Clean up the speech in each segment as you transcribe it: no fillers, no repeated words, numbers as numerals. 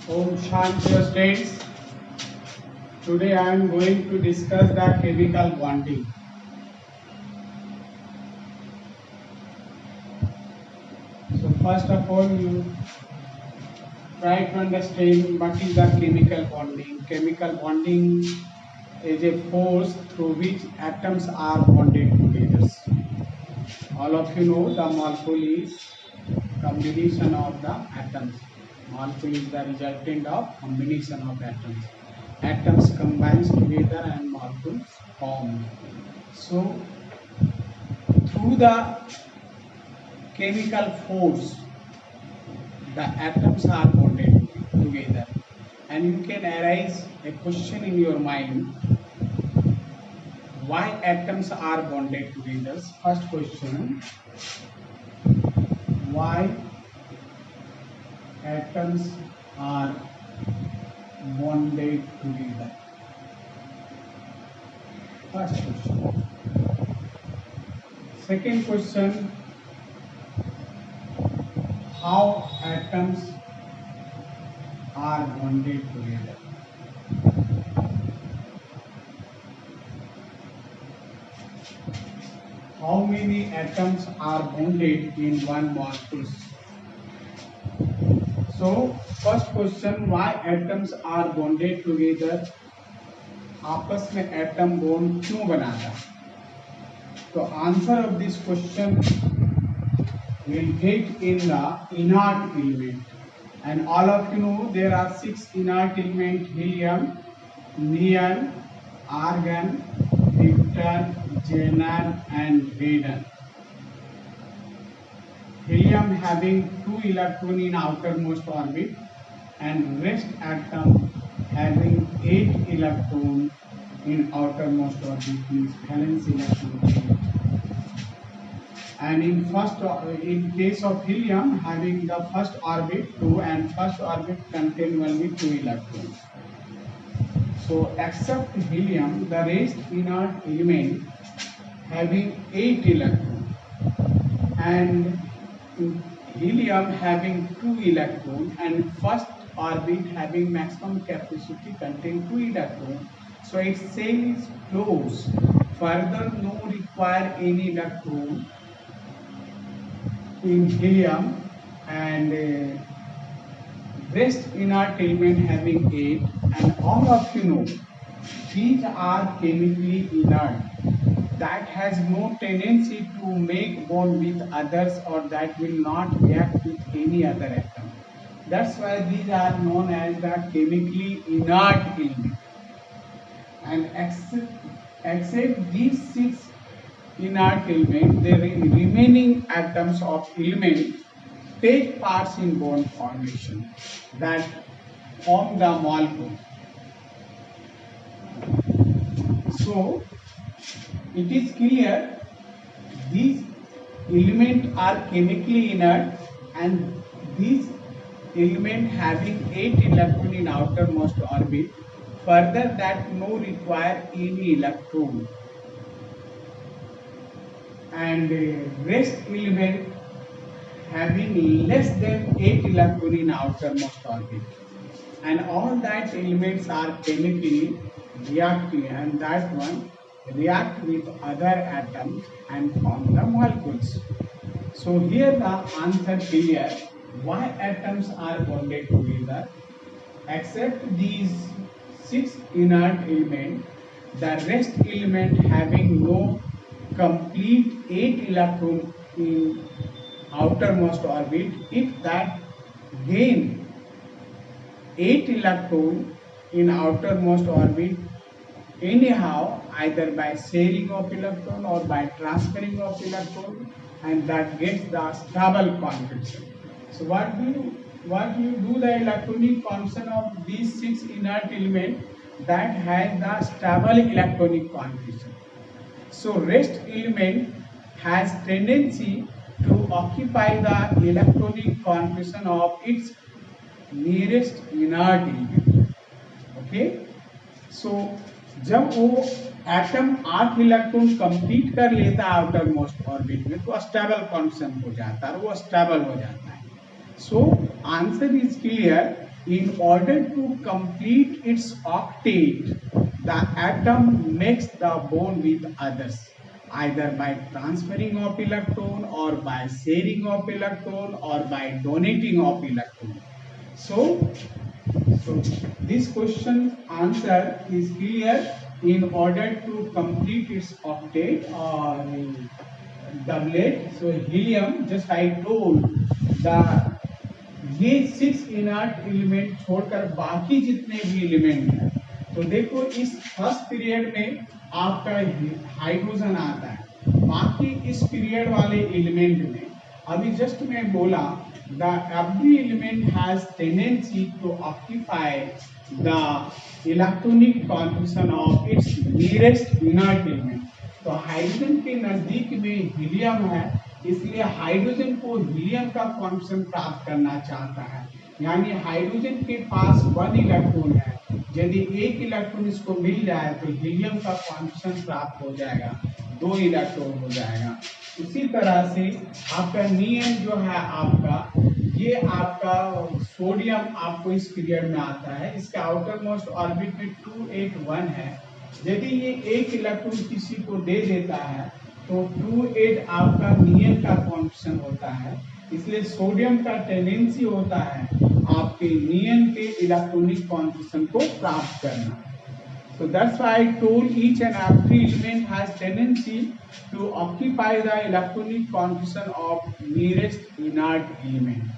Om Shanti States. Today I am going to discuss the chemical bonding. So first of all, you try to understand what is the chemical bonding. Chemical bonding is a force through which atoms are bonded together. All of you know the molecule is combination of the atoms. Molecule is the resultant of combination of atoms. Atoms combines together and molecules form. So through the chemical force, the atoms are bonded together, and you can arise a question in your mind: why atoms are bonded together? First question: why atoms are bonded together? First question. Second question: how atoms are bonded together? How many atoms are bonded in one molecule? So, first question: why atoms are bonded together? आपस में atom bond क्यों बनाता? तो answer of this question will get in the inert element, and all of you know there are 6 inert elements: helium, neon, argon, krypton, xenon and radon. Helium having 2 electrons in outermost orbit, and rest atom having 8 electrons in outermost orbit, means valence electron. And in case of helium, having the first orbit 2, and first orbit contain only 2 electrons. So except helium, the rest inert element having 8 electrons, and helium having 2 electrons, and first orbit having maximum capacity contain 2 electrons. So its cell is closed. Further, no require any electron in helium, and rest inert element having 8, and all of you know these are chemically inert, that has no tendency to make bond with others, or that will not react with any other atom. That's why these are known as the chemically inert element. And except these 6 inert element, the remaining atoms of element take parts in bond formation that form the molecule. So it is clear these elements are chemically inert, and these element having 8 electrons in outermost orbit. Further, that no require any electron, and rest element having less than 8 electrons in outermost orbit, and all that elements are chemically reactive, and that one react with other atoms and form the molecules. So here the answer clear: why atoms are bonded together. Except these 6 inert elements, the rest element having no complete 8 electrons in outermost orbit, if that gain 8 electrons in outermost orbit anyhow, either by sharing of electron or by transferring of electron, and that gets the stable configuration. So what you do, the electronic configuration of these 6 inert elements, that has the stable electronic configuration. So rest element has tendency to occupy the electronic configuration of its nearest inert element. Okay, so जब वो atom 8 electron complete कर लेता है outer most orbit में, तो stable configuration हो जाता है, वो स्टेबल हो जाता है. So answer is clear: In order to complete its octet, the atom makes the bond with others, either by transferring of electron or by sharing of electron or by donating of electron. So this question answer is clear. In order to complete its octet or doublet, so helium, just I told, the ये 6 inert element छोड़कर बाकी जितने भी element हैं, तो देखो इस first period में आपका हाइड्रोजन आता है, बाकी इस पीरियड वाले एलिमेंट में अभी जस्ट मैं बोला the every element has tendency to occupy the electronic configuration of its nearest inert element. तो हाइड्रोजन के नजदीक में हीलियम है, इसलिए हाइड्रोजन को हीलियम का कॉन्फिगरेशन प्राप्त करना चाहता है, यानी हाइड्रोजन के पास 1 इलेक्ट्रॉन है, यदि 1 इलेक्ट्रॉन इसको मिल जाए तो हीलियम का कॉन्फिगरेशन प्राप्त हो जाएगा, 2 इलेक्ट्रॉन हो जाएगा। इसी तरह से आपका नियन जो है आपका, ये आपका सोडियम आपको इस पीरियड में आता है, इसका आउटर मोस्ट ऑर्बिट में 281 है, यदि ये 1 इलेक्ट्रॉन किसी को दे देता है तो 28 आपका नियन का कॉन्फिगरेशन होता है, इसलिए सोडियम का टेंडेंसी होता है आपके नियन के इलेक्ट्रॉनिक कॉन्फिगरेशन को प्राप्त करना। So that's why I told each and every element has tendency to occupy the electronic configuration of nearest inert element.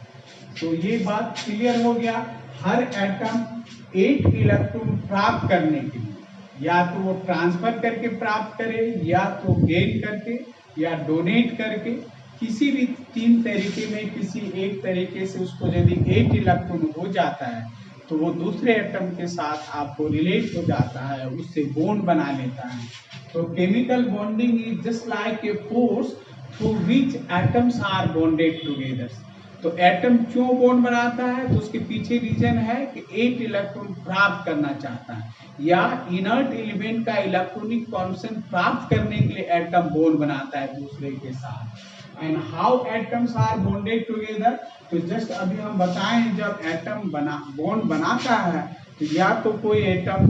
तो ये बात क्लियर हो गया। हर एटम 8 इलेक्ट्रॉन प्राप्त करने के लिए या तो वो ट्रांसफर करके प्राप्त करे, या तो गेन करके, या डोनेट करके, किसी भी 3 तरीके में किसी एक तरीके से उसको यदि 8 इलेक्ट्रॉन हो जाता है तो वो दूसरे एटम के साथ आपको रिलेट हो जाता है, उससे बॉन्ड बना लेता है। तो chemical bonding is just like a force through which atoms are bonded together. तो एटम क्यों बॉन्ड बनाता है, तो उसके पीछे रीजन है कि 8 इलेक्ट्रॉन प्राप्त करना चाहता है, या इनर्ट एलिमेंट का इलेक्ट्रॉनिक कॉन्फिगरेशन प्राप्त करने के लिए एटम बॉन्ड बनाता है दूसरे के साथ। And how atoms are bonded together, तो जस्ट अभी हम बताएं जब एटम बॉन्ड बनाता है तो या तो कोई एटम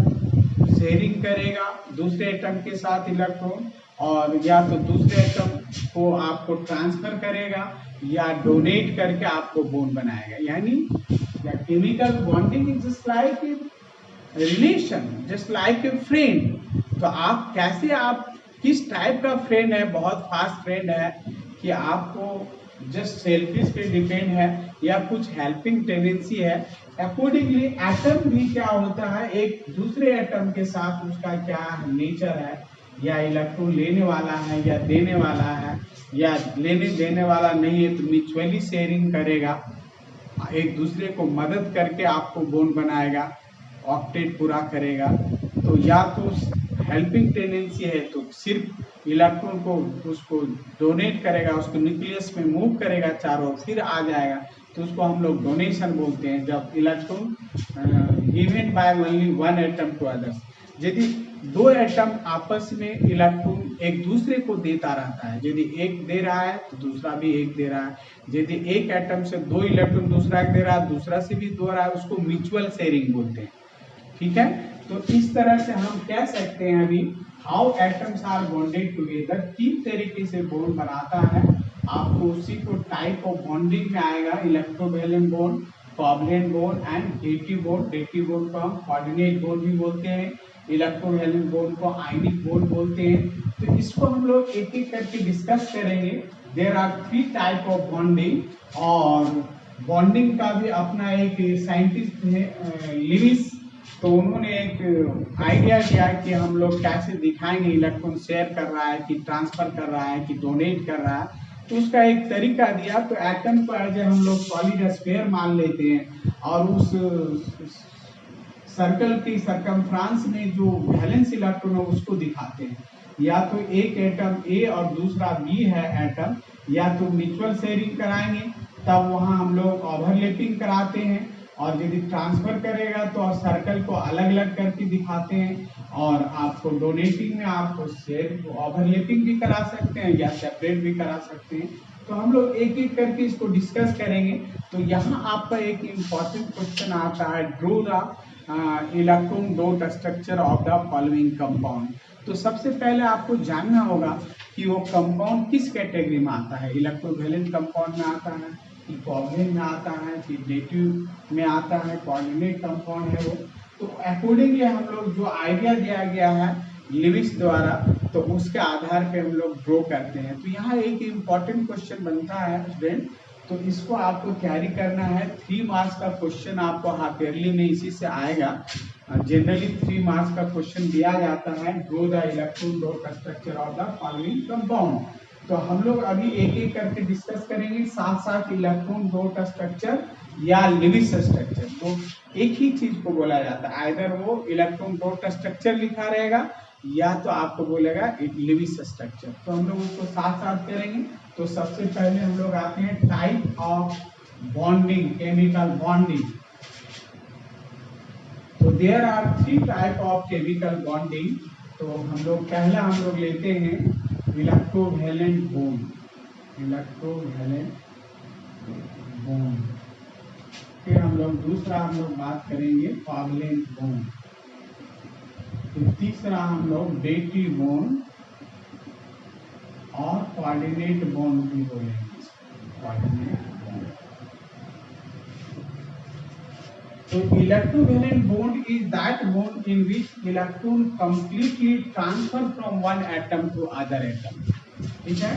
शेयरिंग करेगा दूसरे एटम के साथ इलेक्ट्रॉन, और या तो दूसरे एटम को आपको ट्रांसफर करेगा या डोनेट करके आपको बॉन्ड बनाएगा। यानी chemical bonding is just like a relation, just like A friend. तो आप कैसे, आप किस टाइप का फ्रेंड है, बहुत फास्ट फ्रेंड है कि आपको जस्ट सेल्फिश पे डिपेंड है या कुछ हेल्पिंग टेंडेंसी है, अकॉर्डिंगली एटम भी क्या होता है, एक दूसरे एटम के साथ उसका क्या नेचर है, या इलेक्ट्रॉन लेने वाला है या देने वाला है, या लेने देने वाला नहीं है तो म्यूचुअली शेयरिंग करेगा, एक दूसरे को मदद करके आपको बॉन्ड बनाएगा, ऑक्टेट पूरा करेगा। तो या तो हेल्पिंग टेंडेंसी है तो सिर्फ इलेक्ट्रॉन को उसको डोनेट करेगा, उसको न्यूक्लियस में मूव करेगा चारों, फिर आ जाएगा, तो उसको हम लोग डोनेशन बोलते हैं, जब electron given by only 1 atom to others. यदि 2 एटम आपस में इलेक्ट्रॉन एक दूसरे को देता रहता है, यदि एक दे रहा है तो दूसरा भी एक दे रहा है, यदि एक एटम से 2 इलेक्ट्रॉन दूसरा दे रहा है, दूसरा से भी 2 रहा है, उसको म्यूचुअल शेयरिंग बोलते हैं। ठीक है, तो इस तरह से हम कह सकते हैं अभी how atoms are bonded together, 3 तरीके से बॉन्ड बनाता है। आपको उसी को टाइप ऑफ बॉन्डिंग में आएगा, electrovalent bond, covalent bond and dative bond. Dative bond को हम कोऑर्डिनेट बॉन्ड भी बोलते हैं, इलेक्ट्रोवैलेंट बॉन्ड को आयनिक बॉन्ड बोलते हैं। तो इसको हम लोग एक एक करके डिस्कस करेंगे। There are 3 type of bonding, और बॉन्डिंग का भी अपना एक साइंटिस्ट है लिविस, तो उन्होंने एक आइडिया दिया कि हम लोग कैसे दिखाएंगे इलेक्ट्रॉन शेयर कर रहा है कि ट्रांसफर कर रहा है कि डोनेट कर रहा है, तो उसका एक तरीका दिया। तो एटम को एज हम लोग सॉलिड स्फीयर मान लेते हैं, और उस सर्कल की सरकमफ्रेंस में जो वैलेंस इलेक्ट्रॉन है उसको दिखाते हैं, या तो एक एटम ए और दूसरा बी है एटम, या तो म्यूचुअल शेयरिंग कराएंगे तब वहाँ हम लोग ओवरलैपिंग कराते हैं, और यदि ट्रांसफर करेगा तो सर्कल को अलग अलग करके दिखाते हैं, और आपको डोनेटिंग में आपको शेयर ओवरलैपिंग भी करा सकते हैं या सेपरेट भी करा सकते हैं। तो हम लोग एक एक करके इसको डिस्कस करेंगे। तो यहाँ आपका एक इम्पॉर्टेंट क्वेश्चन आता है, draw the electron dot structure of the following compound. तो सबसे पहले आपको जानना होगा कि वो कंपाउंड किस कैटेगरी में आता है, इलेक्ट्रोवैलेंट कंपाउंड में आता है कि कोवैलेंट में आता है कि डेटिव में आता है, कोऑर्डिनेट कंपाउंड है वो। तो अकॉर्डिंगली हम लोग जो आइडिया दिया गया है लिविस द्वारा, तो उसके आधार पे हम लोग ड्रॉ करते हैं। तो यहाँ एक इम्पॉर्टेंट क्वेश्चन बनता है स्टूडेंट, तो इसको आपको तैयारी करना है। 3 मार्क्स का क्वेश्चन आपको हाफ ईयरली में इसी से आएगा। जनरली 3 मार्क्स का क्वेश्चन दिया जाता है, draw the electron dot structure of the following compound. तो हम लोग अभी एक एक करके डिस्कस करेंगे, साथ साथ इलेक्ट्रॉन डॉट स्ट्रक्चर या लिविस स्ट्रक्चर, तो एक ही चीज को बोला जाता है, आइदर वो इलेक्ट्रॉन डॉट स्ट्रक्चर लिखा रहेगा या तो आपको बोलेगा लिविस स्ट्रक्चर। तो हम लोग उसको साथ साथ करेंगे। तो सबसे पहले हम लोग आते हैं type of bonding, chemical bonding. तो there are 3 type of chemical bonding. तो हम लोग पहला हम लोग लेते हैं इलेक्ट्रोवैलेंट बॉन्ड, इलेक्ट्रोवैलेंट बॉन्ड। फिर हम लोग दूसरा हम लोग बात करेंगे कोवैलेंट बॉन्ड। फिर तीसरा हम लोग डेटिव बॉन्ड और कोऑर्डिनेट बॉन्ड भी बोलेंगे, कोऑर्डिनेट बॉन्ड। तो electrovalent bond is that bond in which electron completely transfer from one atom to other atom. ठीक है,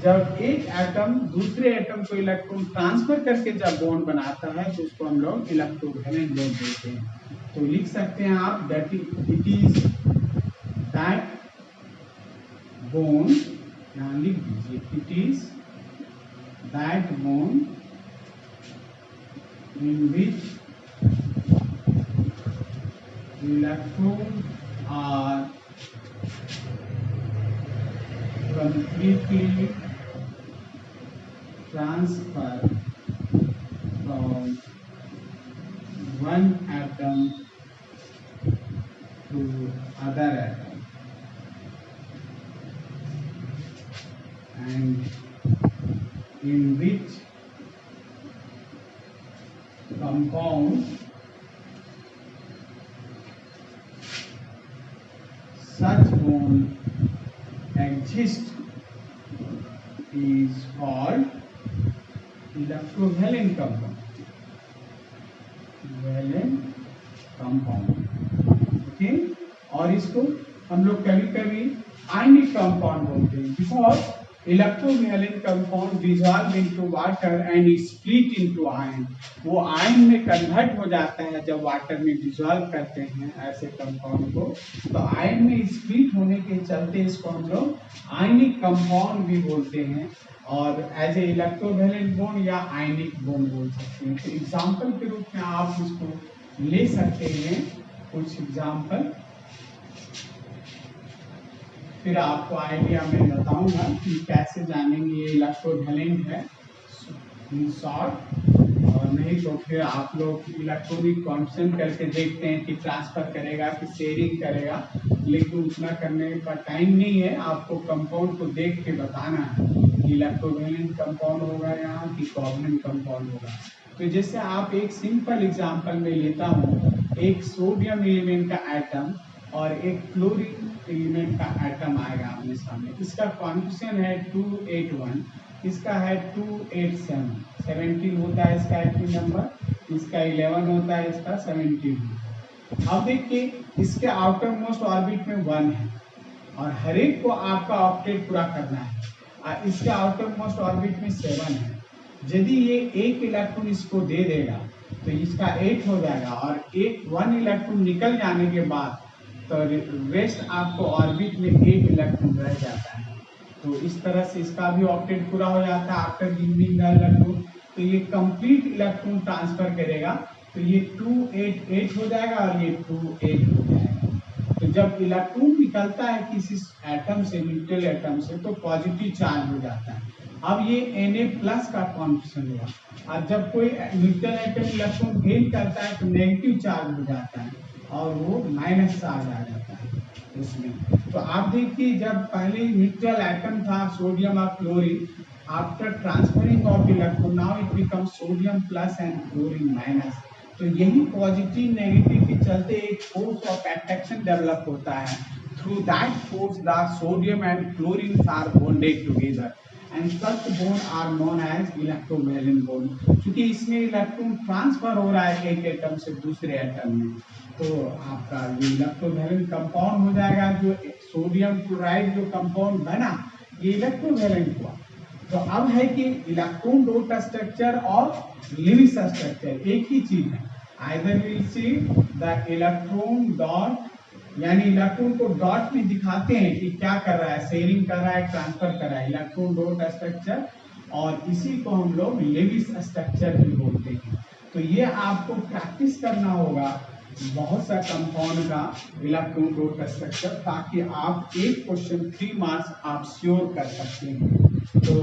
जब एक एटम दूसरे एटम को इलेक्ट्रॉन ट्रांसफर करके जब बॉन्ड बनाता है तो उसको हम लोग इलेक्ट्रोवैलेंट बॉन्ड बोलते हैं। तो लिख सकते हैं आप that it is that bond, यहाँ लिख दीजिए, it is that bond in which electron are completely transfer from one atom to other atom, and in which compound such bond exists is called electrovalent compound, valent compound। Okay, और इसको हम लोग कभी कभी ionic compound बोलते हैं, because electrovalent compound dissolve into water and split into ion. वो ion में कन्वर्ट हो जाता है जब वाटर में डिसॉल्व करते हैं ऐसे कंपाउंड को, तो आयन में स्प्लिट होने के चलते इसको हम लोग आयनिक कंपाउंड भी बोलते हैं, और एज ए इलेक्ट्रोवैलेंट बॉन्ड या आयनिक बॉन्ड बोल सकते हैं। तो एग्जाम्पल के रूप में आप इसको ले सकते हैं, कुछ एग्जाम्पल, फिर आपको आइडिया मैं बताऊंगा कि कैसे जानेंगे ये इलेक्ट्रोवैलेंट है इन शॉर्ट, और नहीं तो फिर आप लोग इलेक्ट्रॉनिक कॉन्सेंट करके देखते हैं कि ट्रांसफर करेगा कि शेयरिंग करेगा, लेकिन उतना करने का टाइम नहीं है। आपको कंपाउंड को देख के बताना है कि इलेक्ट्रोवैलेंट कंपाउंड होगा यहाँ कि कोवैलेंट कंपाउंड होगा। तो जैसे आप एक सिंपल एग्जांपल में लेता हूँ, एक सोडियम एलिमेंट का एटम और एक क्लोरीन एलिमेंट का एटम आएगा अपने सामने। इसका कॉन्फिगरेशन है 281, इसका है 287, 17 होता है इसका एटॉमिक नंबर, इसका 11 होता है, इसका 17। अब देखिए इसके आउटर मोस्ट ऑर्बिट में 1 है और हर एक को आपका ऑक्टेट पूरा करना है। इसके आउटर मोस्ट ऑर्बिट में 7 है। यदि ये एक इलेक्ट्रॉन इसको दे देगा तो इसका 8 हो जाएगा, और 1 इलेक्ट्रॉन निकल जाने के बाद तो रेस्ट आपको ऑर्बिट में 8 इलेक्ट्रॉन रह जाता है। तो इस तरह से इसका भी ऑक्टेट पूरा हो जाता है आफ्टर गिविंग द इलेक्ट्रॉन। तो ये कंप्लीट इलेक्ट्रॉन ट्रांसफर करेगा, तो ये 288 हो जाएगा और ये 28 हो जाएगा। तो जब इलेक्ट्रॉन निकलता है किसी एटम से, न्यूट्रल एटम से, तो पॉजिटिव चार्ज हो जाता है। अब ये Na+ का कॉन्फिगरेशन हुआ। और जब कोई न्यूट्रल एटम इलेक्ट्रॉन गेन करता है तो नेगेटिव चार्ज हो जाता है और वो माइनस चार्ज आ जाता है उसमें। तो आप देखिए, जब पहले न्यूट्रल एटम था सोडियम और chlorine, after transferring of electron now it becomes sodium plus and chlorine minus. तो यही पॉजिटिव नेगेटिव के चलते एक फोर्स ऑफ अट्रैक्शन डेवलप होता है। Through that force the sodium and chlorine are bonded together and such bond are known as electrovalent bond. क्योंकि इसमें electron transfer हो रहा है एक एटम से दूसरे एटम में, तो आपका ये इलेक्ट्रोवैलेंट कंपाउंड हो जाएगा। जो सोडियम क्लोराइड जो कंपाउंड बना ये इलेक्ट्रोवैलेंट हुआ। तो अब है कि इलेक्ट्रॉन डॉट स्ट्रक्चर और लिविस स्ट्रक्चर एक ही चीज है। Either will see the electron dot, यानी इलेक्ट्रॉन को डॉट में दिखाते हैं कि क्या कर रहा है, शेयरिंग कर रहा है, ट्रांसफर कर रहा है, इलेक्ट्रॉन डॉट स्ट्रक्चर, और इसी को हम लोग लेविस स्ट्रक्चर भी बोलते हैं। तो ये आपको प्रैक्टिस करना होगा बहुत सा कंपाउंड का इलेक्ट्रॉन डॉट स्ट्रक्चर, ताकि आप एक क्वेश्चन 3 मार्क्स आप श्योर कर सकते हैं। तो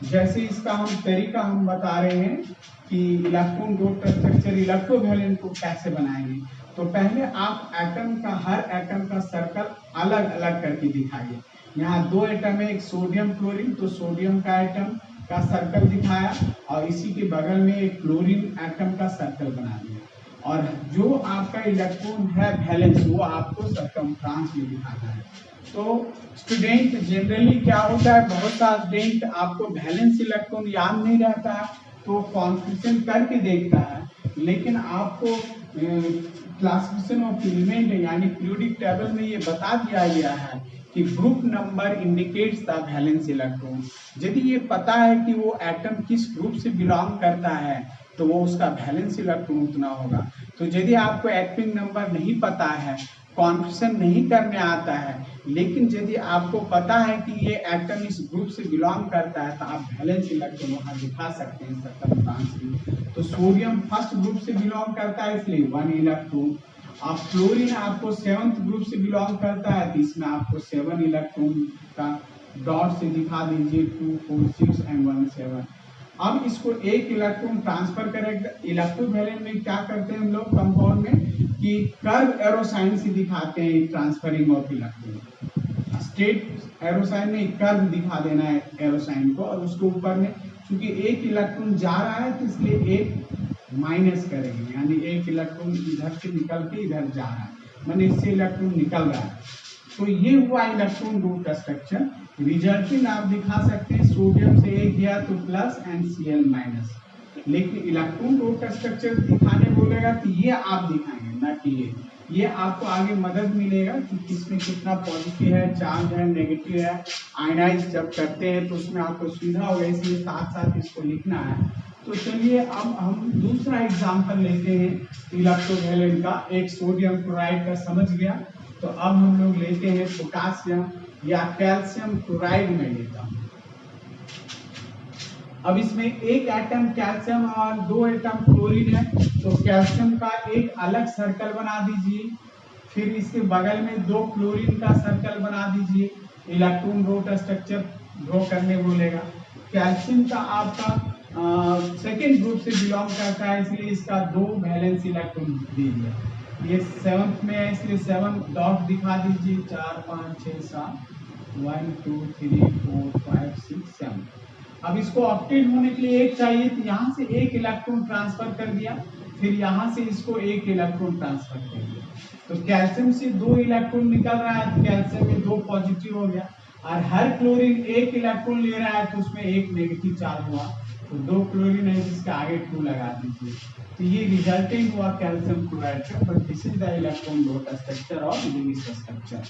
जैसे इसका हम तरीका हम बता रहे हैं कि इलेक्ट्रॉन डॉट स्ट्रक्चर इलेक्ट्रोवैलेंट को कैसे बनाएंगे। तो पहले आप एटम का, हर एटम का सर्कल अलग अलग करके दिखाइए। यहाँ 2 एटम है, एक सोडियम क्लोरीन, तो सोडियम का एटम का सर्कल दिखाया और इसी के बगल में एक क्लोरीन एटम का सर्कल बना दिया। और जो आपका इलेक्ट्रॉन है वैलेंस, वो आपको सर्कमफ्रेंस में दिखाना है। तो स्टूडेंट जनरली क्या होता है, बहुत सा स्टूडेंट आपको वैलेंस इलेक्ट्रॉन याद नहीं रहता है तो कॉन्फ्रेंस करके देखता है, लेकिन आपको क्लासिफिकेशन ऑफ एलिमेंट यानी पीरियोडिक टेबल में ये बता दिया गया है कि group number indicates the valence electron. यदि ये पता है कि वो एटम किस ग्रुप से बिलोंग करता है तो वो उसका वैलेंस इलेक्ट्रॉन उतना होगा। तो यदि आपको एटॉमिक नंबर नहीं पता है, कॉन्फ्रेंस नहीं करने आता है, लेकिन यदि आपको पता है कि ये एटम इस ग्रुप से बिलोंग करता है तो आप वैलेंस इलेक्ट्रॉन वहां दिखा सकते हैं सर्कमफ्रेंस में। तो सोडियम फर्स्ट ग्रुप से बिलोंग करता है इसलिए 1 इलेक्ट्रॉन। अब क्लोरीन आपको 7th ग्रुप से बिलोंग करता है तो इसमें आपको 7 इलेक्ट्रॉन का डॉट से दिखा दीजिए, 2 4 6 एंड 1 7। अब इसको एक इलेक्ट्रॉन ट्रांसफर करेगा। इलेक्ट्रोवैलेंट में क्या करते हैं हम लोग कंपाउंड में कि कर्व एरो साइन से दिखाते हैं transferring of electron. Straight arrow sign में कर्व दिखा देना है एरो साइन को, और उसके ऊपर में क्योंकि एक इलेक्ट्रॉन जा रहा है तो इसलिए एक माइनस करेंगे, यानी एक इलेक्ट्रॉन इधर से निकल के इधर जा रहा है, माने इससे इलेक्ट्रॉन निकल रहा है। तो ये हुआ इलेक्ट्रॉन डॉट स्ट्रक्चर। रिजल्टिंग आप दिखा सकते हैं, सोडियम से एक गया तो प्लस एंड Cl माइनस। लेकिन इलेक्ट्रॉन डॉट स्ट्रक्चर दिखाने बोलेगा तो ये आप दिखाएंगे, ना कि ये आपको आगे मदद मिलेगा कि किसमें कितना पॉजिटिव है, चार्ज है, नेगेटिव है। आयनाइज जब करते हैं तो उसमें आपको सुविधा होगा, इसलिए साथ साथ इसको लिखना है। तो चलिए अब हम दूसरा एग्जाम्पल लेते हैं इलेक्ट्रोवैलेंट का। एक सोडियम क्लोराइड का समझ गया, तो अब हम लोग लेते हैं पोटासियम या कैल्शियम क्लोराइड में लेता हूं। अब इसमें एक एटम कैल्शियम और 2 एटम क्लोरीन है, तो कैल्शियम का एक अलग सर्कल बना दीजिए, फिर इसके बगल में 2 क्लोरीन का सर्कल बना दीजिए। इलेक्ट्रॉन डॉट स्ट्रक्चर ड्रॉ करने बोलेगा। कैल्शियम का आपका सेकेंड ग्रुप से बिलोंग करता है, इसलिए इसका 2 वैलेंस इलेक्ट्रॉन दे दिया। ये 7th में है इसलिए 7 डॉट दिखा दीजिए, 4 5 6 7 1 2 3 4 5 6 7। अब इसको ऑक्टेट होने के लिए एक चाहिए, तो यहाँ से एक इलेक्ट्रॉन ट्रांसफर कर दिया, फिर यहाँ से इसको एक इलेक्ट्रॉन ट्रांसफर कर दिया। तो कैल्शियम से 2 इलेक्ट्रॉन निकल रहा है, तो कैल्शियम में 2 पॉजिटिव हो गया, और हर क्लोरीन एक इलेक्ट्रॉन ले रहा है तो उसमें एक नेगेटिव चार्ज हुआ। तो 2 क्लोरीन है जिसके आगे 2 लगा दीजिए। तो ये रिजल्टिंग हुआ कैल्शियम क्लोराइड का। But this is the electron dot structure और लेविस स्ट्रक्चर।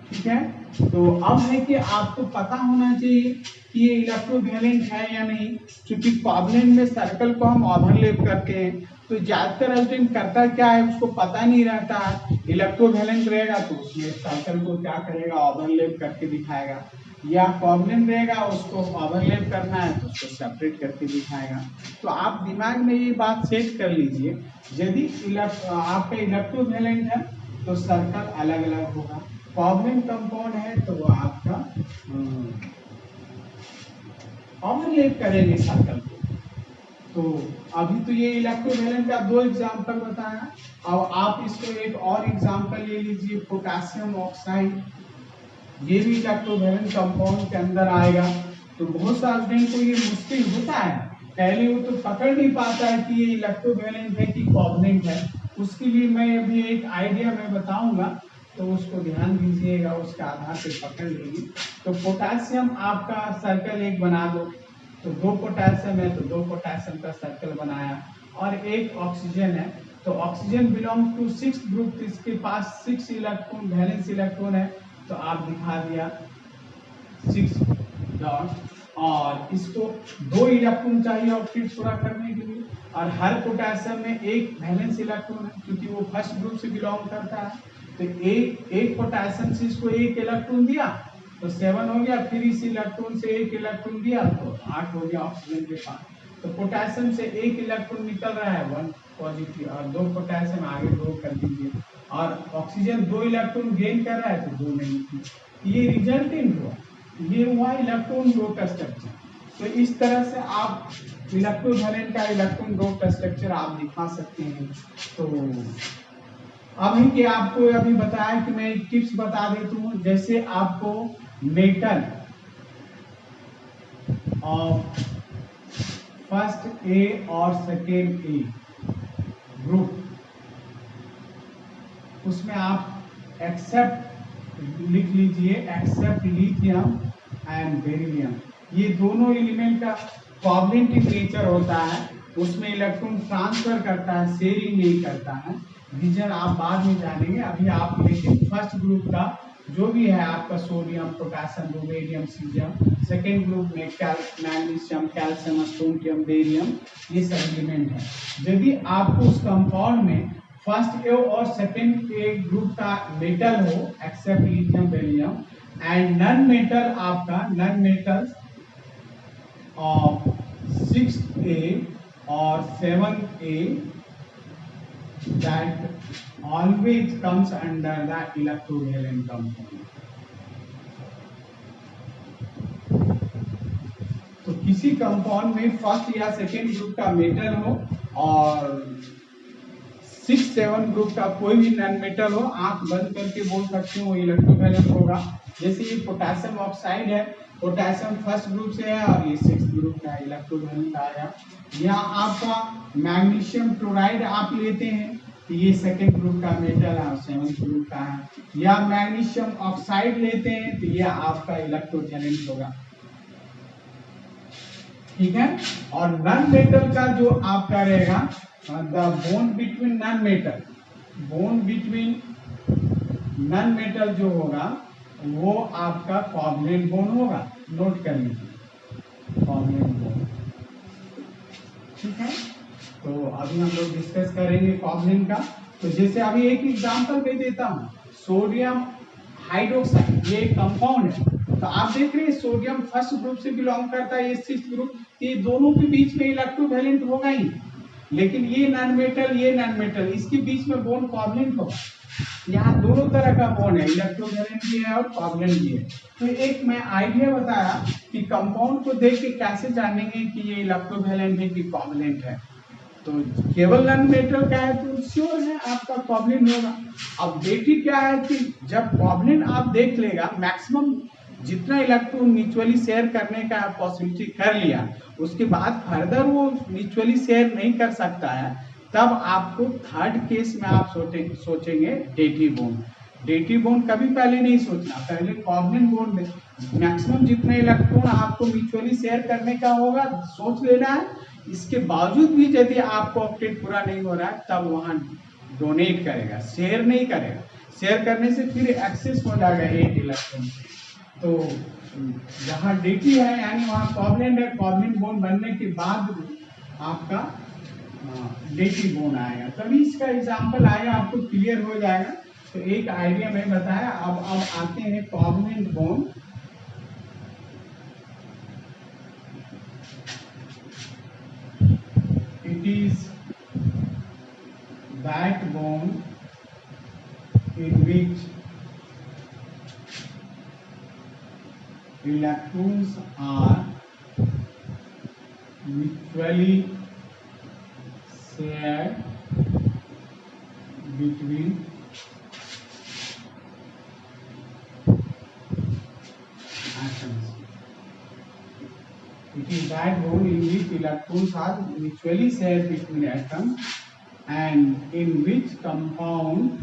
ठीक है, तो अब है कि आपको पता होना चाहिए कि ये इलेक्ट्रोवैलेंट है या नहीं, क्योंकि कोवैलेंट में सर्कल को हम ओवरलैप करते हैं, तो ज्यादातर स्टूडेंट करता क्या है उसको पता नहीं रहता है। इलेक्ट्रोवैलेंट रहेगा तो उसमें सर्कल को क्या करेगा, ओवरलैप करके दिखाएगा, या कोवैलेंट रहेगा उसको ओवरलैप करना है तो उसको सेपरेट करके दिखाएगा। तो आप दिमाग में ये बात सेट कर लीजिए, यदि आपका इलेक्ट्रोवैलेंट है तो सर्कल अलग अलग होगा, कोवैलेंट कंपाउंड है तो वो आपका ओवरलैप करेंगे सर्कल को। तो अभी तो ये इलेक्ट्रोवैलेंट का दो एग्जांपल बताया। अब आप इसको एक और एग्जांपल ले लीजिए, पोटेशियम ऑक्साइड। ये भी इलेक्ट्रोवैलेंट कंपाउंड के अंदर आएगा। तो बहुत सारे स्टूडेंट को ये मुश्किल होता है, पहले वो तो पकड़ नहीं पाता है कि ये इलेक्ट्रोवैलेंट है कि कोवैलेंट है। उसके लिए मैं अभी एक आइडिया मैं बताऊंगा, तो उसको ध्यान दीजिएगा, उसके आधार पे पकड़ लेंगे। तो पोटेशियम आपका सर्कल एक बना दो, तो दो पोटेशियम है तो दो पोटेशियम का सर्कल बनाया, और एक ऑक्सीजन है तो ऑक्सीजन बिलोंग टू 6 ग्रुप, तो इसके पास 6 इलेक्ट्रॉन वैलेंस इलेक्ट्रॉन है, तो आप दिखा दिया 6 डॉट। और इसको 2 इलेक्ट्रॉन चाहिए ऑक्सीड पूरा करने के लिए, और हर पोटेशियम में एक वैलेंस इलेक्ट्रॉन है क्योंकि वो फर्स्ट ग्रुप से बिलोंग करता है। तो एक पोटेशियम से इसको एक इलेक्ट्रॉन दिया तो 7 हो गया, फिर इस इलेक्ट्रॉन से एक इलेक्ट्रॉन दिया तो 8 हो गया ऑक्सीजन के पास। तो पोटेशियम से एक इलेक्ट्रॉन निकल रहा है 1 पॉजिटिव, और 2 पोटेशियम आगे 2 कर दीजिए, और ऑक्सीजन 2 इलेक्ट्रॉन गेन कर रहा है तो 2 नेगेटिव। ये रिजल्टेंट हुआ, ये हुआ इलेक्ट्रॉन डोट स्ट्रक्चर। तो इस तरह से आप इलेक्ट्रोवैलेंट का इलेक्ट्रॉन डोट स्ट्रक्चर आप दिखा सकते हैं। तो अभी कि आपको अभी बताया कि मैं एक टिप्स बता देता हूँ, जैसे आपको मेटल ऑफ फर्स्ट ए और सेकेंड ए ग्रुप, उसमें आप एक्सेप्ट लिख लीजिए, एक्सेप्ट लिथियम एंड बेरिलियम, ये दोनों एलिमेंट का कोवैलेंट नेचर होता है, उसमें इलेक्ट्रॉन ट्रांसफर करता है, शेयरिंग नहीं करता है। रीजन आप बाद में जानेंगे, अभी आप लेकिन फर्स्ट ग्रुप का जो भी है आपका sodium, potassium, rhodium, caesium, second group में मैग्नीशियम, कैल्शियम, स्ट्रोंटियम, बेरियम, ये सब एलिमेंट है। यदि आपको उस कंपाउंड में फर्स्ट ए और सेकेंड ए ग्रुप का मेटल हो, except lithium, beryllium, and non metal आपका non metals of 6A or 7A, that always comes under the electrovalent compound. तो किसी कंपाउंड में फर्स्ट या सेकेंड ग्रुप का मेटल हो और 6-7 ग्रुप का कोई भी नॉन मेटल हो, आंख बंद करके बोल सकते हो इलेक्ट्रोवैलेंट होगा। जैसे ये पोटेशियम ऑक्साइड है, पोटेशियम फर्स्ट ग्रुप से है और ये 6th ग्रुप का इलेक्ट्रोवैलेंट आया। यहाँ आपका मैग्नीशियम क्लोराइड आप लेते हैं तो ये सेकेंड ग्रुप का मेटल है और 7th ग्रुप का है, या मैग्नीशियम ऑक्साइड लेते हैं तो ये आपका इलेक्ट्रोवैलेंट होगा, ठीक है। और नॉन मेटल का जो आपका रहेगा, the bond between non metal, bond between non metal जो होगा वो आपका कोवैलेंट बॉन्ड होगा, नोट कर लीजिए कोवैलेंट बॉन्ड, ठीक है। तो अभी हम लोग डिस्कस करेंगे कोवैलेंट का। तो जैसे अभी एक एग्जांपल मैं देता हूँ, सोडियम हाइड्रोक्साइड, ये एक कंपाउंड है, तो आप देख रहे हैं सोडियम फर्स्ट ग्रुप से बिलोंग करता है, ये 6th ग्रुप, ये दोनों के बीच में इलेक्ट्रोवैलेंट होगा ही, लेकिन ये नॉन मेटल, ये नॉन मेटल, इसके बीच में बॉन्ड कोवैलेंट होगा। यहाँ दोनों तरह का बॉन्ड है, इलेक्ट्रोवैलेंट भी है और कोवैलेंट भी है। तो एक मैं आइडिया बताया कि कंपाउंड को देख के कैसे जानेंगे कि ये इलेक्ट्रोवैलेंट है कि कोवैलेंट है। तो केवल नॉन मेटल का है तो श्योर है आपका कोवैलेंट होगा। अब बेटी क्या है कि जब कोवैलेंट आप देख लेगा, मैक्सिमम जितना इलेक्ट्रॉन म्यूचुअली शेयर करने का पॉसिबिलिटी कर लिया, उसके बाद फर्दर वो म्यूचुअली शेयर नहीं कर सकता है, तब आपको थर्ड केस में आप सोचेंगे डेटिव बॉन्ड। डेटिव बॉन्ड कभी पहले नहीं सोचना, पहले कोवैलेंट बॉन्ड में मैक्सिमम जितने इलेक्ट्रॉन आपको म्यूचुअली शेयर करने का होगा सोच लेना है। इसके बावजूद भी यदि आपको ऑक्टेट पूरा नहीं हो रहा है तब वहां डोनेट करेगा, शेयर नहीं करेगा। शेयर करने से फिर एक्सेस हो जाएगा 8 इलेक्ट्रॉन। तो जहाँ डेटी है यानी वहाँ कोवैलेंट है, कोवैलेंट बॉन्ड बनने के बाद आपका डेटी बॉन्ड आएगा, तभी इसका एग्जांपल आएगा, आपको क्लियर हो जाएगा। तो एक आइडिया मैं बताया। अब आते हैं covalent bond. It is that bond in which electrons are mutually shared between atoms. It is that bond in which electrons are mutually shared between atoms and in which compound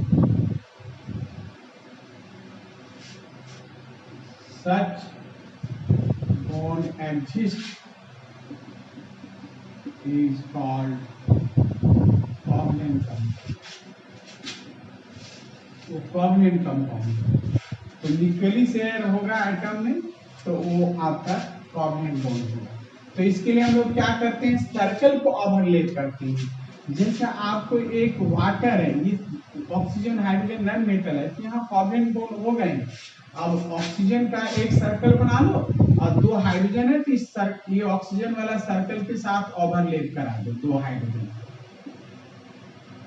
such bond exists is called covalent compound. वो covalent compound तो mutually share होगा atom में तो वो आपका covalent bond होगा। तो इसके लिए हम लोग क्या करते हैं, सर्कल को ओवरलैप करते हैं। जैसे आपको एक वाटर है, ये ऑक्सीजन हाइड्रोजन नॉन मेटल है, तो यहाँ कोवलेंट बॉन्ड हो गए। अब ऑक्सीजन का एक सर्कल बना लो और दो हाइड्रोजन है, तो इस ये ऑक्सीजन वाला सर्कल के साथ ओवरलैप करा दो दो हाइड्रोजन।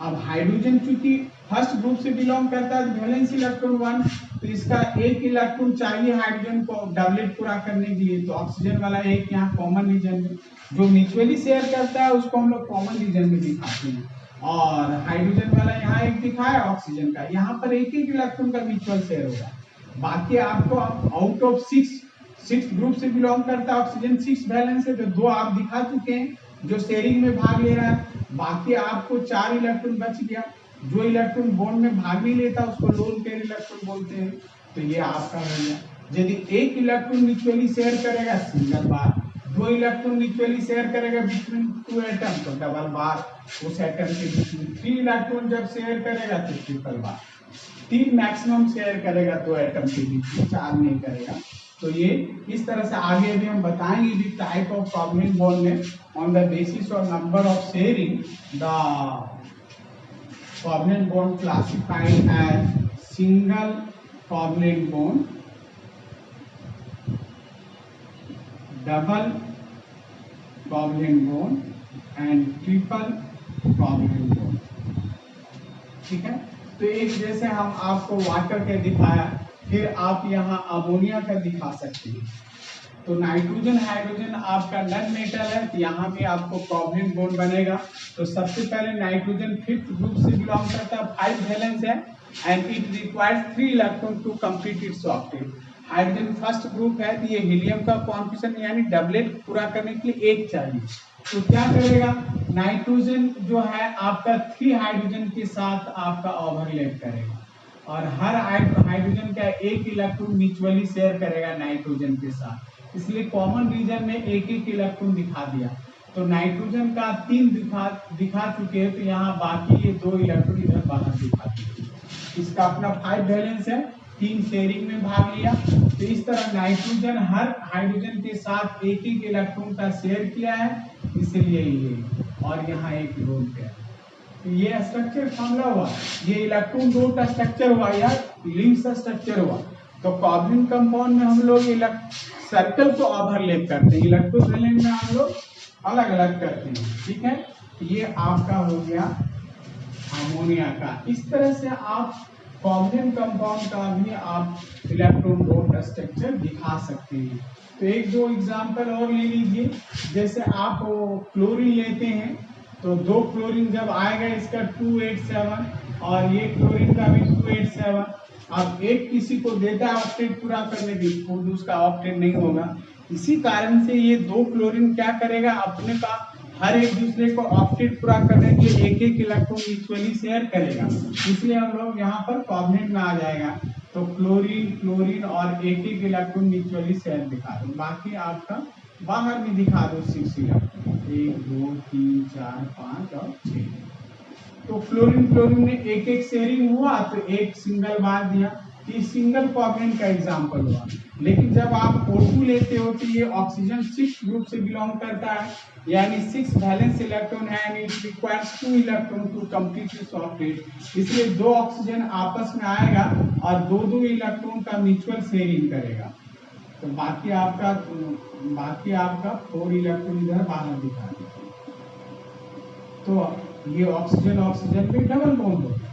अब हाइड्रोजन चूंकि फर्स्ट ग्रुप से बिलोंग करता है, वैलेंस इलेक्ट्रॉन 1, तो इसका एक इलेक्ट्रॉन चाहिए हाइड्रोजन को डबलेट पूरा करने के लिए, तो ऑक्सीजन वाला एक यहाँ कॉमन रीजन में जो म्यूचुअली शेयर करता है उसको हम लोग कॉमन रीजन में दिखाते हैं, और हाइड्रोजन वाला यहाँ एक दिखाया ऑक्सीजन का, यहाँ पर एक एक इलेक्ट्रॉन का म्यूचुअल शेयर होगा। बाकी आपको आउट ऑफ 6 ग्रुप से बिलोंग करता है ऑक्सीजन, 6 बैलेंस है, तो 2 आप दिखा चुके हैं जो शेयरिंग में भाग ले रहा है। बाकी आपको 4 इलेक्ट्रॉन बच गया, जो इलेक्ट्रॉन बॉन्ड में भाग नहीं लेता उसको लोन पेयर इलेक्ट्रॉन बोलते हैं। तो ये आपका हो गया। यदि एक इलेक्ट्रॉन म्यूचुअली शेयर करेगा सिंगल बार, 2 इलेक्ट्रॉन म्यूचुअली शेयर करेगा बिटवीन 2 एटम तो डबल बार, उस एटम के बीच में 3 इलेक्ट्रॉन जब शेयर करेगा तो ट्रिपल बार, 3 मैक्सिमम शेयर करेगा 2 एटम के बीच में, 4 नहीं करेगा। तो ये इस तरह से आगे भी हम बताएंगे दी टाइप ऑफ कोवलेंट बॉन्ड में on the basis of number of sharing the covalent bond classified as single covalent bond, double covalent bond and triple covalent bond। ठीक है, तो एक जैसे हम आपको वाटर का दिखाया, फिर आप यहाँ अमोनिया का दिखा सकते हैं। तो नाइट्रोजन हाइड्रोजन आपका नॉन मेटल है, तो यहाँ भी आपको कोवलेंट बॉन्ड बनेगा। तो सबसे पहले नाइट्रोजन 5th ग्रुप से बिलोंग करता है, 5 वैलेंस है and it requires 3 electron to complete its octet. Hydrogen first group है, तो ये हीलियम का कॉन्फिगरेशन यानी डबलेट पूरा करने के लिए 1 चाहिए। तो क्या करेगा, नाइट्रोजन जो है आपका 3 हाइड्रोजन के साथ आपका ओवरलैप करेगा और हर हाइड्रोजन का 1 इलेक्ट्रॉन म्यूचुअली शेयर करेगा नाइट्रोजन के साथ, इसलिए कॉमन रीजन में एक एक इलेक्ट्रॉन दिखा दिया। तो नाइट्रोजन का 3 दिखा चुके हैं, तो यहाँ बाकी ये 2 इलेक्ट्रॉन इधर बाहर दिखा दिए। इसका अपना 5 वैलेंस है, 3 शेयरिंग में भाग लिया। तो इस तरह नाइट्रोजन हर हाइड्रोजन के साथ एक एक इलेक्ट्रॉन का शेयर किया है, इसलिए ये और यहाँ एक लोन पेयर। तो ये स्ट्रक्चर फॉर्मूला हुआ, ये इलेक्ट्रॉन डोट स्ट्रक्चर हुआ या लिंक्स स्ट्रक्चर हुआ। तो कोवलेंट कंपाउंड में हम लोग सर्कल को ओवरलैप करते हैं, इलेक्ट्रोवैलेंट में हम लोग अलग अलग करते हैं। ठीक है, ये आपका हो गया अमोनिया का। इस तरह से आप कोवलेंट कंपाउंड का भी आप इलेक्ट्रॉन डोट स्ट्रक्चर दिखा सकते हैं। तो एक दो एग्जांपल और ले लीजिए, जैसे आप क्लोरीन लेते हैं, तो 2 क्लोरीन जब आएगा इसका 287 और ये क्लोरीन का भी 287। अब एक किसी को देता है ऑक्टेट पूरा करने की, खुद उसका ऑक्टेट नहीं होगा। इसी कारण से ये 2 क्लोरीन क्या करेगा, अपने का हर एक दूसरे को ऑक्टेट पूरा करने के लिए एक एक इलेक्ट्रॉन म्यूचुअली शेयर करेगा, इसलिए हम लोग यहाँ पर कोवलेंट में आ जाएगा। तो क्लोरीन क्लोरीन और एक एक इलेक्ट्रॉन म्यूचुअली शेयर दिखा दो, बाकी आपका बाहर भी दिखा दो 6 इलेक्ट्रॉन, 1 2 3 4 5 और 6। तो फ्लोरीन क्लोरीन में एक एक शेयरिंग हुआ तो एक सिंगल बार दिया, ये सिंगल कोवलेंट का एग्जांपल हुआ। लेकिन जब आप O2 लेते हो तो ये ऑक्सीजन 6 ग्रुप से बिलोंग करता है, यानी 6 वैलेंस इलेक्ट्रॉन है and it requires 2 electron to complete its octet, इसलिए 2 ऑक्सीजन आपस में आएगा और 2 इलेक्ट्रॉन का म्यूचुअल शेयरिंग करेगा। तो बाकी आपका 4 इलेक्ट्रॉन इधर बाहर दिखा देगा। तो ये ऑक्सीजन ऑक्सीजन पे डबल बॉन्ड हो गया,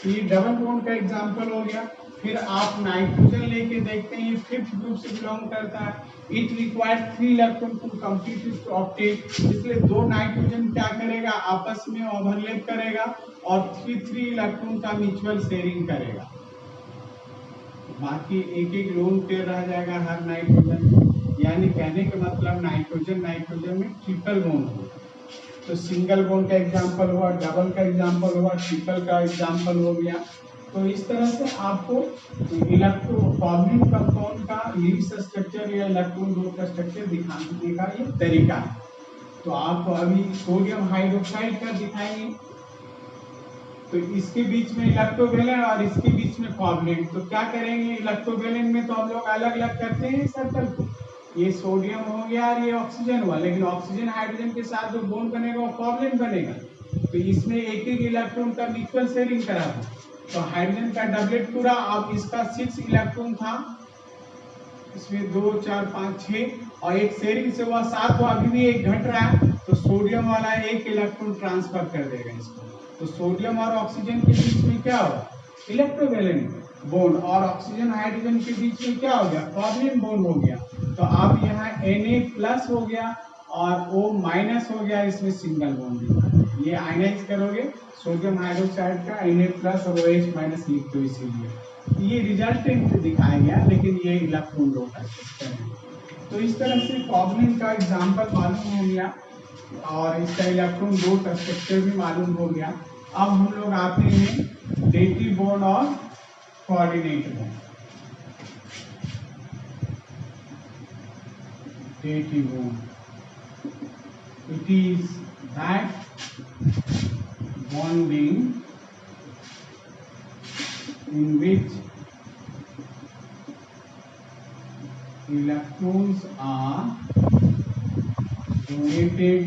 तो ये डबल बॉन्ड का एग्जांपल हो गया। फिर आप नाइट्रोजन लेके देखते हैं, ये 5th ग्रुप से बिलोंग करता है। It requires 3 electron to complete its octet, इसलिए 2 नाइट्रोजन क्या करेगा, आपस में ओवरलैप करेगा और 3 इलेक्ट्रॉन का म्यूचुअल शेयरिंग करेगा। बाकी एक एक लोन पेयर रह जाएगा हर नाइट्रोजन, यानी कहने का मतलब नाइट्रोजन नाइट्रोजन में ट्रिपल बॉन्ड हो। तो सिंगल बॉन्ड का एग्जांपल हुआ, डबल का एग्जांपल हुआ, ट्रिपल का एग्जांपल हो गया। तो इस तरह से आपको इलेक्ट्रॉन फॉर्मिंग कंपाउंड का लीव्स स्ट्रक्चर या इलेक्ट्रॉन ग्रुप का स्ट्रक्चर दिखाने का ये तरीका है। तो आपको अभी सोडियम हाइड्रोक्साइड का दिखाएंगे, तो इसके बीच में इलेक्ट्रोवैलेंट और इसके बीच में कोवैलेंट। तो क्या करेंगे, इलेक्ट्रोवैलेंट में तो हम लोग अलग अलग करते हैं सर्कल को, ये सोडियम हो गया और ये ऑक्सीजन हुआ, लेकिन ऑक्सीजन हाइड्रोजन के साथ जो बॉन्ड बनेगा वो कोवैलेंट बनेगा। तो इसमें एक एक इलेक्ट्रॉन का म्यूचुअल शेयरिंग करा था। तो हाइड्रोजन का डबलेट पूरा, अब इसका 6 इलेक्ट्रॉन था, इसमें 2 4 5 6 और एक शेयरिंग से हुआ 7, तो अभी भी एक घट रहा है। तो सोडियम वाला एक इलेक्ट्रॉन ट्रांसफर कर देगा इसको। तो सोडियम और ऑक्सीजन के बीच में क्या होगा, इलेक्ट्रोवैलेंट बॉन्ड, और ऑक्सीजन हाइड्रोजन के बीच में क्या हो गया, कोवैलेंट बॉन्ड हो गया। तो अब यहाँ Na+ हो गया और O- हो गया, इसमें सिंगल बॉन्ड दिखा। ये आयनाइज करोगे सोडियम हाइड्रोक्साइड का Na+ और OH- लिख दो, इसीलिए ये रिजल्टेंट दिखाया गया, लेकिन ये इलेक्ट्रॉन लो का स्ट्रक्चर है। तो इस तरह से कोवैलेंट का एग्जांपल मालूम हो गया और इसका इलेक्ट्रॉन लो का स्ट्रक्चर भी मालूम हो गया। अब हम लोग आते हैं डेटिव बॉन्ड और coordinate bond. Dative bond, it is that bonding in which electrons are donated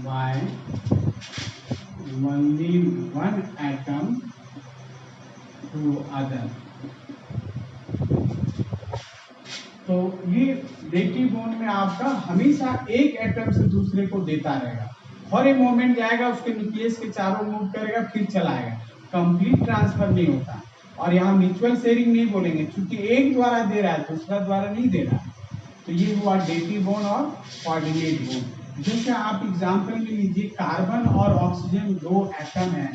by only one atom to other। तो ये डेटिव बॉन्ड में आपका हमेशा एक एटम से दूसरे को देता रहेगा, हर एक मोमेंट जाएगा उसके न्यूक्लियस के चारों मूव करेगा फिर चलाएगा, कंप्लीट ट्रांसफर नहीं होता। और यहाँ म्यूचुअल शेयरिंग नहीं बोलेंगे, क्योंकि एक द्वारा दे रहा है दूसरा द्वारा नहीं दे रहा है। तो ये हुआ डेटिव बॉन्ड और कोऑर्डिनेट बॉन्ड। जैसे आप एग्जांपल में लीजिए, कार्बन और ऑक्सीजन 2 एटम है,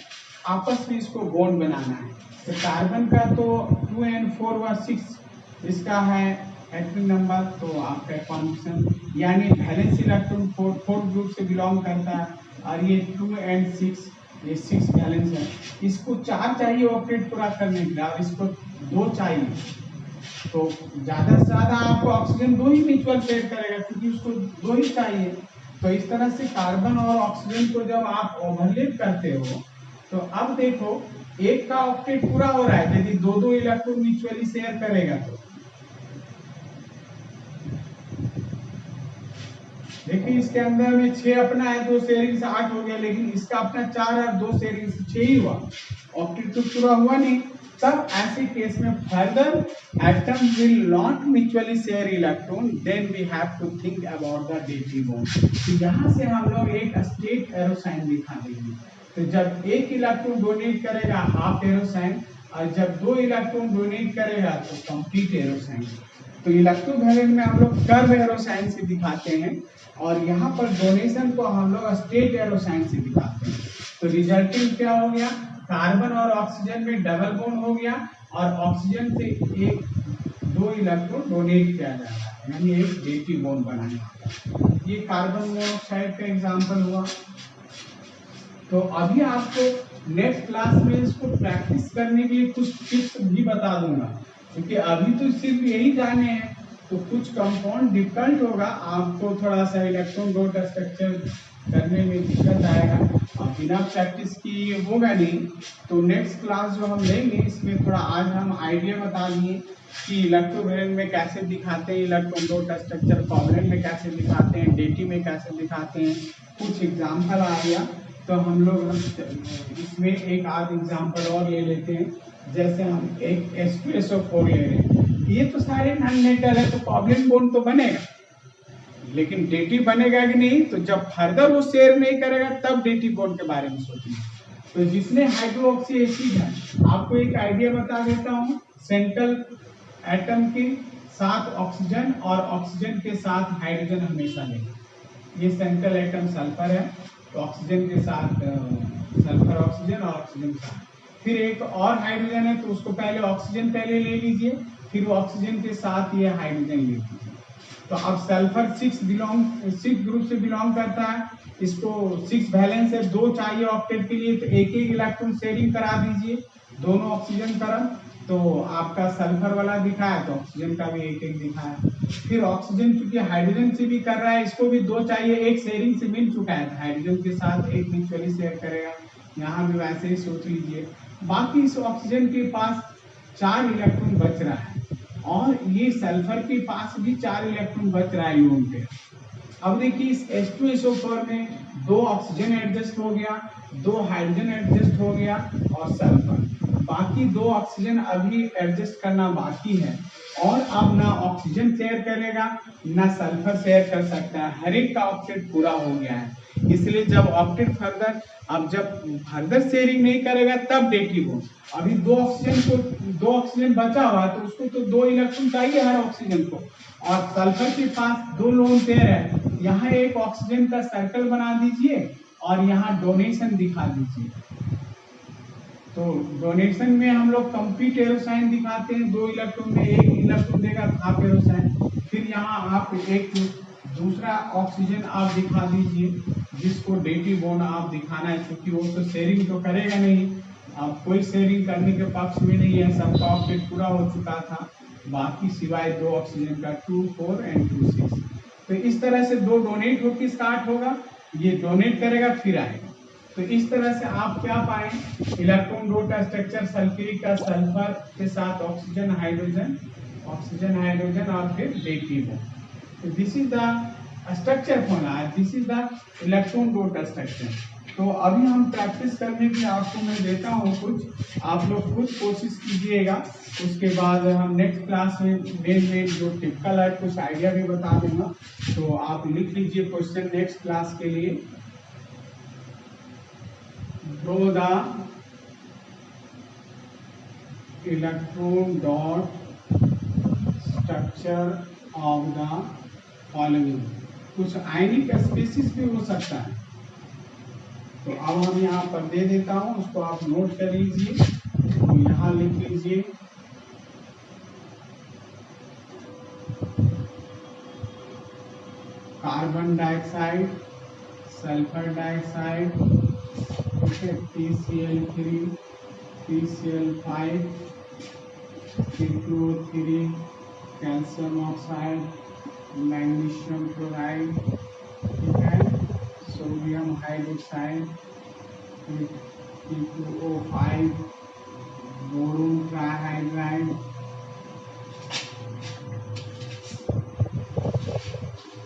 आपस में इसको बॉन्ड बनाना है। तो कार्बन का तो 2 and 4 व 6 इसका है एटॉमिक नंबर, तो आपका कॉन्फिगरेशन यानी वैलेंस इलेक्ट्रॉन 4th ग्रुप से बिलोंग करता है, और ये 2 and 6 ये 6 वैलेंस है। इसको 4 चाहिए ऑक्टेट पूरा करने के लिए और इसको 2 चाहिए, तो ज्यादा से ज्यादा आपको ऑक्सीजन 2 ही म्यूचुअल शेयर करेगा क्योंकि उसको 2 ही चाहिए। तो इस तरह से कार्बन और ऑक्सीजन को जब आप ओवरलैप करते हो, तो अब देखो एक का ऑक्टेट पूरा हो रहा है, यदि 2 इलेक्ट्रॉन म्यूचुअली शेयर करेगा तो देखिए इसके अंदर में 6 अपना है, 2 शेयरिंग से 8 हो गया, लेकिन इसका अपना 4 है, 2 शेयरिंग से 6 ही हुआ, ऑक्टेट तो पूरा हुआ नहीं। तब ऐसे केस में further atom will not mutually share electron, then we have to think about the dative bond. तो यहाँ से हम लोग एक स्टेट एरो साइन दिखा देंगे। तो जब एक इलेक्ट्रॉन डोनेट करेगा हाफ एरो साइन, और जब 2 इलेक्ट्रॉन डोनेट करेगा तो कंप्लीट एरो साइन। तो इलेक्ट्रोवैलेंट में हम लोग कर्व एरो साइन से दिखाते हैं, और यहाँ पर डोनेशन को हम लोग स्टेट एरो साइन से दिखाते हैं। तो रिजल्टिंग क्या हो गया, कार्बन और ऑक्सीजन में डबल बॉन्ड हो गया, और ऑक्सीजन से 2 इलेक्ट्रॉन डोनेट किया जा रहा है, यानी एक डेटिव बॉन्ड बनाया। ये कार्बन मोनोऑक्साइड का एग्जांपल हुआ। तो अभी आपको नेक्स्ट क्लास में इसको प्रैक्टिस करने के लिए कुछ टिप्स भी बता दूंगा, क्योंकि अभी तो सिर्फ यही जाने हैं, तो कुछ कंपाउंड डिफिकल्ट होगा, आपको थोड़ा सा इलेक्ट्रॉन डॉट स्ट्रक्चर करने में दिक्कत आएगा, और बिना प्रैक्टिस की ये होगा नहीं। तो नेक्स्ट क्लास जो हम लेंगे इसमें थोड़ा आज हम आइडिया बता दिए कि इलेक्ट्रोवैलेंट में कैसे दिखाते हैं इलेक्ट्रॉन डॉट स्ट्रक्चर, कोवैलेंट में कैसे दिखाते हैं, डेटिव में कैसे दिखाते हैं, कुछ एग्जाम्पल आ गया। तो हम लोग इसमें एक आध एग्जाम्पल और ले लेते हैं, जैसे हम एक H2SO4 ले रहे हैं, ये तो सारे नॉन मेटल है, तो कोवैलेंट बॉन्ड तो बनेगा, लेकिन डेटिव बनेगा कि नहीं, तो जब फर्दर वो शेयर नहीं करेगा तब डेटिव बॉन्ड के बारे में सोचेंगे। तो जिसमें हाइड्रोक्सी एसिड है, आपको एक आइडिया बता देता हूँ, सेंट्रल एटम के साथ ऑक्सीजन और ऑक्सीजन के साथ हाइड्रोजन हमेशा लेंगे। ये सेंट्रल एटम सल्फर है, तो ऑक्सीजन के साथ सल्फर ऑक्सीजन और ऑक्सीजन साथ। फिर एक और हाइड्रोजन है, तो उसको पहले ऑक्सीजन पहले ले लीजिए, फिर ऑक्सीजन के साथ ये हाइड्रोजन ले लीजिए। तो अब सल्फर 6 ग्रुप से बिलोंग करता है, इसको 6 वैलेंस है, 2 चाहिए ऑक्टेट के लिए, तो एक एक इलेक्ट्रॉन शेयरिंग करा दीजिए दोनों ऑक्सीजन तरफ। तो आपका सल्फर वाला दिखा है, तो ऑक्सीजन का भी एक एक दिखा है। फिर ऑक्सीजन चूंकि हाइड्रोजन से भी कर रहा है, इसको भी 2 चाहिए, एक शेयरिंग से मिल चुका है, हाइड्रोजन के साथ एक म्यूचुअली शेयर करेगा। यहाँ भी वैसे ही सोच लीजिए। बाकी इस ऑक्सीजन के पास 4 इलेक्ट्रॉन बच रहा है, और ये सल्फर के पास भी 4 इलेक्ट्रॉन बच रहा है लोन पे। अब देखिए इस H2SO4 में 2 ऑक्सीजन एडजस्ट हो गया, 2 हाइड्रोजन एडजस्ट हो गया और सल्फर, बाकी 2 ऑक्सीजन अभी एडजस्ट करना बाकी है। और अब ना ऑक्सीजन शेयर करेगा ना सल्फर शेयर कर सकता है, हर एक का ऑक्टेट पूरा हो गया है। इसलिए जब ऑक्टेट फर्दर, अब जब फर्दर शेयरिंग नहीं करेगा तब डेटिव हो। अभी 2 ऑक्सीजन बचा हुआ है, तो उसको तो 2 इलेक्ट्रॉन चाहिए हर ऑक्सीजन को, और सल्फर के पास 2 लोन पेयर है। यहाँ एक ऑक्सीजन का सर्कल बना दीजिए और यहाँ डोनेशन दिखा दीजिए। तो डोनेशन में हम लोग कंप्लीट एरोसाइन दिखाते हैं, 2 इलेक्ट्रॉन में 1 इलेक्ट्रॉन देगा हाफ एरोसाइन। फिर यहाँ आप एक दूसरा ऑक्सीजन आप दिखा दीजिए, जिसको डेटिव बॉन्ड आप दिखाना है, क्योंकि वो तो शेयरिंग तो करेगा नहीं, अब कोई शेयरिंग करने के पक्ष में नहीं है, सबका ऑक्टेट पूरा हो चुका था, बाकी सिवाय 2 ऑक्सीजन का 2, 4 एंड 2, 6। तो इस तरह से 2 डोनेट होकर स्टार्ट होगा, ये डोनेट करेगा फिर आएगा। तो इस तरह से आप क्या पाए, इलेक्ट्रॉन डोट स्ट्रक्चर सल्फ्यूरिक का सल्फर के साथ ऑक्सीजन हाइड्रोजन और फिर डेटिव। तो this is the structure formula, this is the electron dot structure. तो अभी हम प्रैक्टिस करने के लिए आपको मैं देता हूँ कुछ, आप लोग खुद कोशिश कीजिएगा, उसके बाद हम नेक्स्ट क्लास में मेन जो टिपिकल है कुछ आइडिया भी बता दूंगा। तो आप लिख लीजिए क्वेश्चन नेक्स्ट क्लास के लिए। Draw the electron dot structure of the following। कुछ आयनिक स्पीसीज भी हो सकता है, तो अब हम यहाँ पर दे देता हूँ, उसको आप नोट कर लीजिए। तो यहाँ लिख लीजिए carbon dioxide, sulphur dioxide, PCl3, PCl5, C2O3, calcium oxide, magnesium chloride, ठीक है, सोडियम हाइड्रोक्साइड, C2O5, बोरोन ट्राइहाइड्राइड,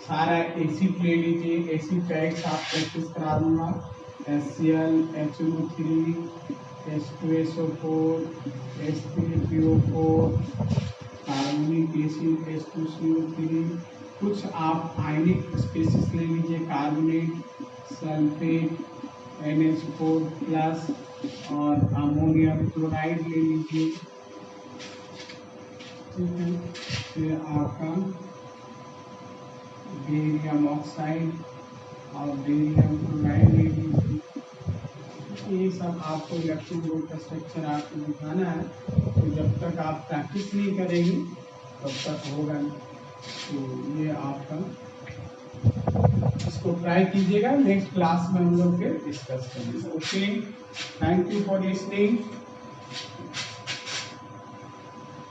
सारा एसिड ले लीजिए, एसिड टैग्स आप प्रैक्टिस करा दूंगा, HCl, HNO3, H2SO4, H3PO4, carbonic acid H2CO3, कुछ आप आयनिक स्पीसीज ले लीजिए, कार्बोनेट, सल्फेट, NH4 प्लस और अमोनियम क्लोराइड ले लीजिए, ठीक है। फिर आपका बेरियम ऑक्साइड और बेरियम क्लोराइड ले लीजिए। ये सब आपको इलेक्ट्रॉन डोट का स्ट्रक्चर आपको दिखाना है, तो जब तक आप प्रैक्टिस नहीं करेंगे तब तक होगा नहीं। तो ये आपका, इसको ट्राई कीजिएगा, नेक्स्ट क्लास में हम लोग फिर डिस्कस करेंगे। Okay, thank you for listening.